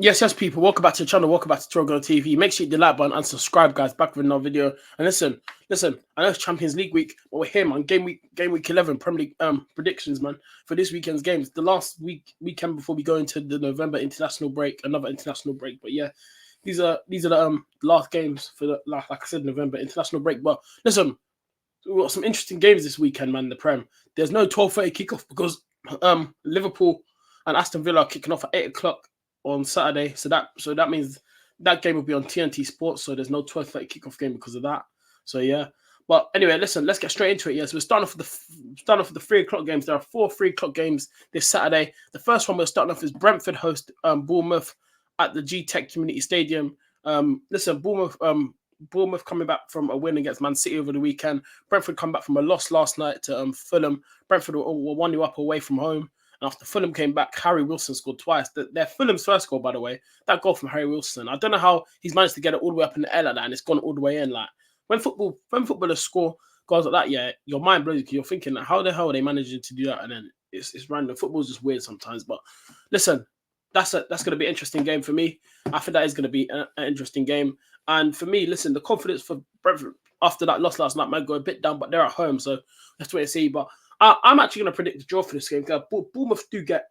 Yes, people. Welcome back to the channel. Welcome back to Trogo TV. Make sure you hit the like button and subscribe, guys. Back with another video. And listen. I know it's Champions League week, but we're here, man. Game week 11 Premier League predictions, man, for this weekend's games. The last weekend before we go into the November international break, another international break. But yeah, these are the last games for the like I said, November international break. But listen, we've got some interesting games this weekend, man. The Prem. There's no 12:30 kickoff because Liverpool and Aston Villa are kicking off at 8 o'clock on Saturday. So that means that game will be on TNT Sports. So there's no 12:30 kickoff game because of that. So yeah. But anyway, listen, let's get straight into it. Yeah, so we're starting off with the 3 o'clock games. There are 4 3 o'clock games this Saturday. The first one we're starting off is Brentford host Bournemouth at the G-Tech Community Stadium. Listen, Bournemouth coming back from a win against Man City over the weekend. Brentford come back from a loss last night to Fulham. Brentford were 1-0 up away from home. And after Fulham came back, Harry Wilson scored twice. They're Fulham's first goal, by the way. That goal from Harry Wilson. I don't know how he's managed to get it all the way up in the air like that, and it's gone all the way in. Like when footballers score goals like that, yeah, your mind blows because you're thinking, how the hell are they managing to do that? And then it's random. Football's just weird sometimes. But listen, that's going to be an interesting game for me. I think that is going to be an interesting game. And for me, listen, the confidence for Brentford after that loss last night might go a bit down, but they're at home, so let's wait and see. But I'm actually going to predict the draw for this game because Bournemouth do get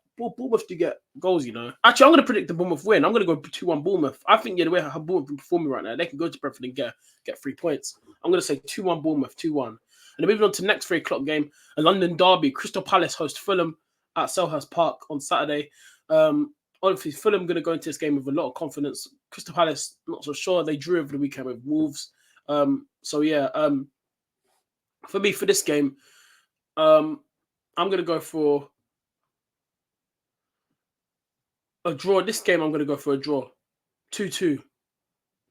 goals, you know. Actually, I'm going to predict the Bournemouth win. I'm going to go 2-1 Bournemouth. I think, yeah, the way how Bournemouth been performing right now, they can go to Brentford and get 3 points. I'm going to say 2-1 Bournemouth, 2-1. And then moving on to the next 3 o'clock game, a London derby. Crystal Palace host Fulham at Selhurst Park on Saturday. Obviously, Fulham going to go into this game with a lot of confidence. Crystal Palace, not so sure. They drew over the weekend with Wolves. So yeah, for me, for this game, I'm going to go for a draw. This game, I'm going to go for a draw. 2-2.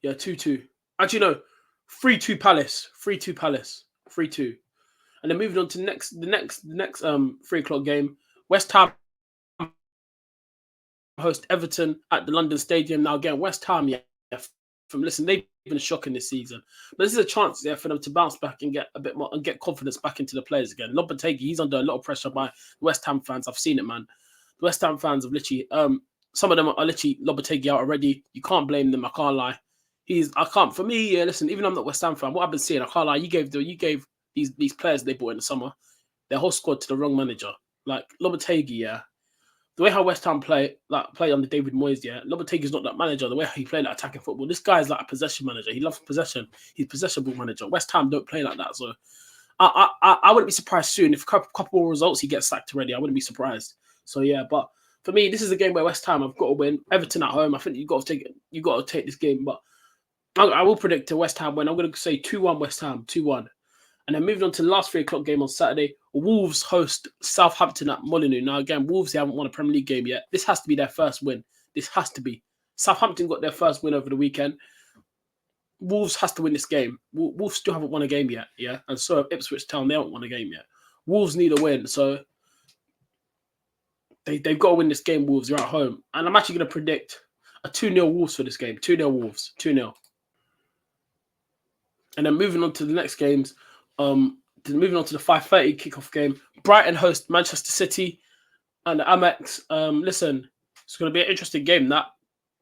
Yeah, 2-2. Actually, no. 3-2 Palace. 3-2 Palace. 3-2. And then moving on to the next 3 o'clock game. West Ham host Everton at the London Stadium. Now again, West Ham, they've been shocking this season, but this is a chance for them to bounce back and get a bit more and get confidence back into the players again. Lopetegui, he's under a lot of pressure by West Ham fans. I've seen it, man. The West Ham fans have literally, some of them are literally Lopetegui out already. You can't blame them. I can't lie. For me, yeah. Listen, even though I'm not West Ham fan, what I've been seeing, I can't lie. You gave these players they bought in the summer, their whole squad to the wrong manager. Like Lopetegui, yeah. The way how West Ham play under David Moyes, yeah, Lopetegui's not that manager. The way he played like attacking football, this guy is like a possession manager. He loves possession. He's a possession ball manager. West Ham don't play like that. So I wouldn't be surprised soon if a couple more results he gets sacked already. I wouldn't be surprised. So yeah, but for me, this is a game where West Ham have got to win. Everton at home, I think you got to take this game. But I will predict a West Ham win. I'm going to say 2-1 West Ham, 2-1. And then moving on to the last 3 o'clock game on Saturday, Wolves host Southampton at Molineux. Now, again, Wolves, they haven't won a Premier League game yet. This has to be their first win. This has to be. Southampton got their first win over the weekend. Wolves has to win this game. Wolves still haven't won a game yet, yeah? And so have Ipswich Town, they haven't won a game yet. Wolves need a win, so they've got to win this game, Wolves. They're at home. And I'm actually going to predict a 2-0 Wolves for this game. 2-0 Wolves. 2-0. And then moving on to the next games, moving on to the 5:30 kickoff game, Brighton host Manchester City and the Amex. Listen, it's going to be an interesting game. That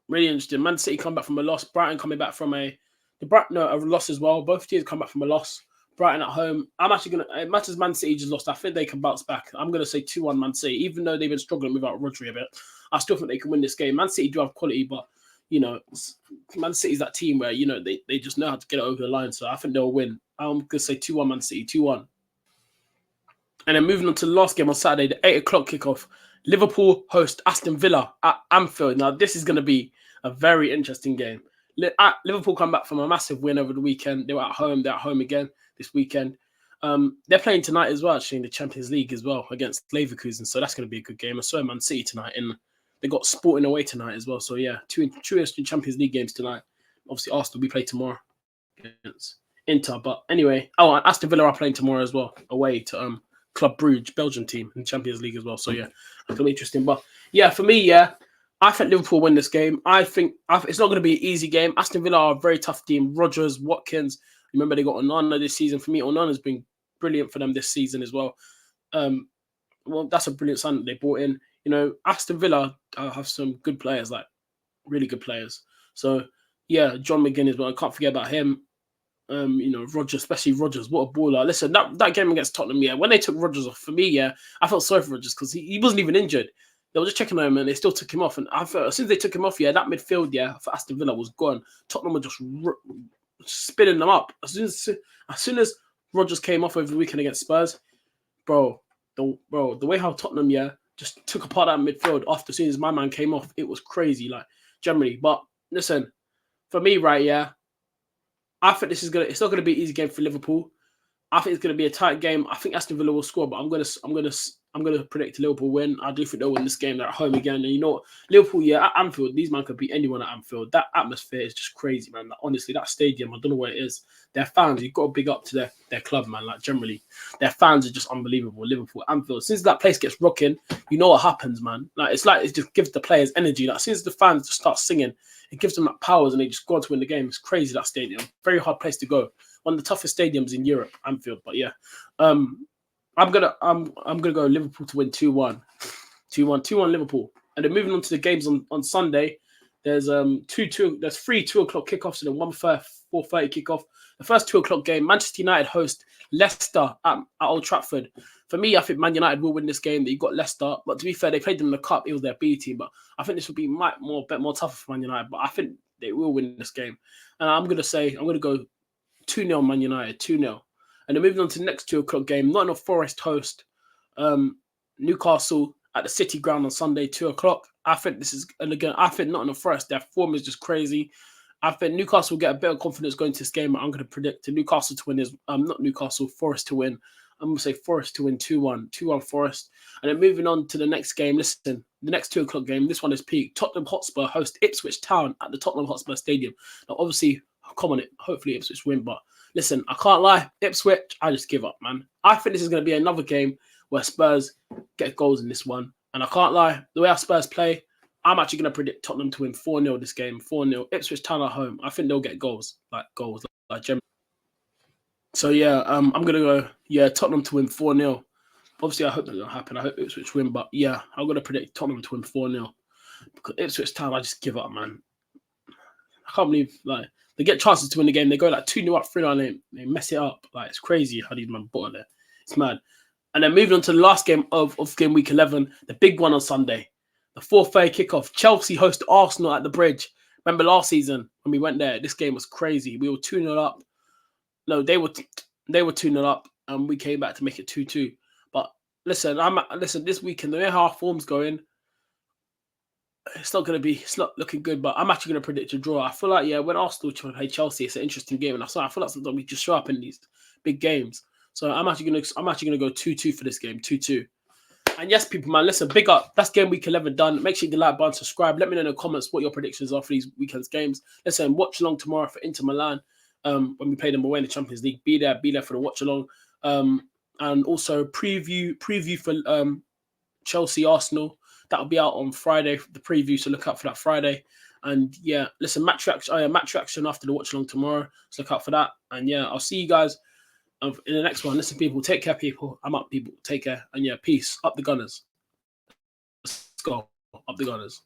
really interesting. Man City come back from a loss. Brighton coming back from a loss as well. Both teams come back from a loss. Brighton at home. I'm actually going to, as much as Man City just lost, I think they can bounce back. I'm going to say 2-1 Man City, even though they've been struggling without Rodri a bit. I still think they can win this game. Man City do have quality, but you know, Man City's that team where, you know, they just know how to get it over the line. So I think they'll win. I'm going to say 2-1 Man City, 2-1. And then moving on to the last game on Saturday, the 8 o'clock kickoff. Liverpool host Aston Villa at Anfield. Now, this is going to be a very interesting game. Liverpool come back from a massive win over the weekend. They were at home. They're at home again this weekend. They're playing tonight as well, actually, in the Champions League as well against Leverkusen. So that's going to be a good game. I saw Man City tonight, and they got Sporting away tonight as well. So yeah, two interesting Champions League games tonight. Obviously, Arsenal, we play tomorrow against Inter. But anyway, Aston Villa are playing tomorrow as well, away to Club Brugge, Belgian team in Champions League as well. So yeah, it's gonna be interesting. But yeah, for me, yeah, I think Liverpool win this game. I think it's not going to be an easy game. Aston Villa are a very tough team. Rodgers, Watkins. Remember they got Onana this season. For me, Onana's been brilliant for them this season as well. Well, that's a brilliant sign that they brought in. You know, Aston Villa have some good players like really good players. So yeah, John McGinn as well. I can't forget about him. You know, Rodgers, especially Rodgers, what a baller. Listen, that game against Tottenham, yeah, when they took Rodgers off, for me, yeah, I felt sorry for Rodgers because he wasn't even injured. They were just checking on him and they still took him off. And I felt as soon as they took him off, yeah, that midfield, yeah, for Aston Villa was gone. Tottenham were just spinning them up. As soon as Rodgers came off over the weekend against Spurs, bro, the way how Tottenham, yeah, just took apart that midfield after as soon as my man came off, it was crazy, like, generally. But listen, for me, right, yeah, I think it's not gonna be an easy game for Liverpool. I think it's going to be a tight game. I think Aston Villa will score, but I'm gonna predict a Liverpool win. I do think they'll win this game. They're at home again, and you know what? Liverpool, yeah, at Anfield, these man could beat anyone at Anfield. That atmosphere is just crazy, man. Like, honestly, that stadium, I don't know what it is. Their fans, you've got to big up to their club, man. Like, generally, their fans are just unbelievable. Liverpool, Anfield. Since that place gets rocking, you know what happens, man. Like it just gives the players energy. Like, as soon as the fans just start singing, it gives them that powers, and they just go on to win the game. It's crazy, that stadium. Very hard place to go. One of the toughest stadiums in Europe, Anfield. But yeah, I'm gonna go Liverpool to win 2-1. 2-1 Liverpool. And then moving on to the games on Sunday, there's there's 3 2 o'clock kickoffs and then 4:30 kickoff. The first 2 o'clock game, Manchester United host Leicester at Old Trafford. For me, I think Man United will win this game. That you got Leicester, but to be fair, they played them in the cup. It was their B team, but I think this will be a bit more tougher for Man United. But I think they will win this game. And I'm gonna go 2-0 Man United, 2-0. And then moving on to the next 2 o'clock game, Nottingham Forest host Newcastle at the City Ground on Sunday, 2 o'clock. I think Nottingham Forest, their form is just crazy. I think Newcastle will get a bit of confidence going to this game. I'm going to predict Newcastle to win not Newcastle, Forest to win. I'm going to say Forest to win 2-1. 2-1 Forest. And then moving on to the next game, listen, the next 2 o'clock game, this one is peak. Tottenham Hotspur host Ipswich Town at the Tottenham Hotspur Stadium. Now, obviously, come on it. Hopefully Ipswich win, but listen, I can't lie. Ipswich, I just give up, man. I think this is going to be another game where Spurs get goals in this one. And I can't lie, the way our Spurs play, I'm actually going to predict Tottenham to win 4-0 this game. 4-0. Ipswich Town at home. I think they'll get goals. Like generally. So yeah, I'm going to go, Tottenham to win 4-0. Obviously, I hope that will happen. I hope Ipswich win, but yeah, I'm going to predict Tottenham to win 4-0. Because Ipswich Town, I just give up, man. I can't believe, like, they get chances to win the game. They go like 2-0 up, 3-0, they mess it up. Like, it's crazy how these men bought there. It's mad. And then moving on to the last game of game week 11, the big one on Sunday. The 4:30 kickoff. Chelsea host Arsenal at the Bridge. Remember last season when we went there? This game was crazy. We were 2-0 up. No, they were 2-0 up, and we came back to make it 2-2. But listen, this weekend, the way how our form's going, it's not looking good, but I'm actually going to predict a draw. I feel like, when Arsenal play Chelsea, it's an interesting game, and I feel like sometimes we just show up in these big games. So I'm actually going to go 2-2 for this game, 2-2. And yes, people, man, listen, big up. That's game week 11 done. Make sure you hit the like button, subscribe. Let me know in the comments what your predictions are for these weekend's games. Listen, watch along tomorrow for Inter Milan when we play them away in the Champions League. Be there for the watch along. And also preview for Chelsea Arsenal. That'll be out on Friday, the preview, so look out for that Friday. And yeah, listen, match reaction after the watch along tomorrow. So look out for that. And yeah, I'll see you guys in the next one. Listen, people, take care, people. I'm up, people. Take care. And yeah, peace. Up the Gunners. Let's go. Up the Gunners.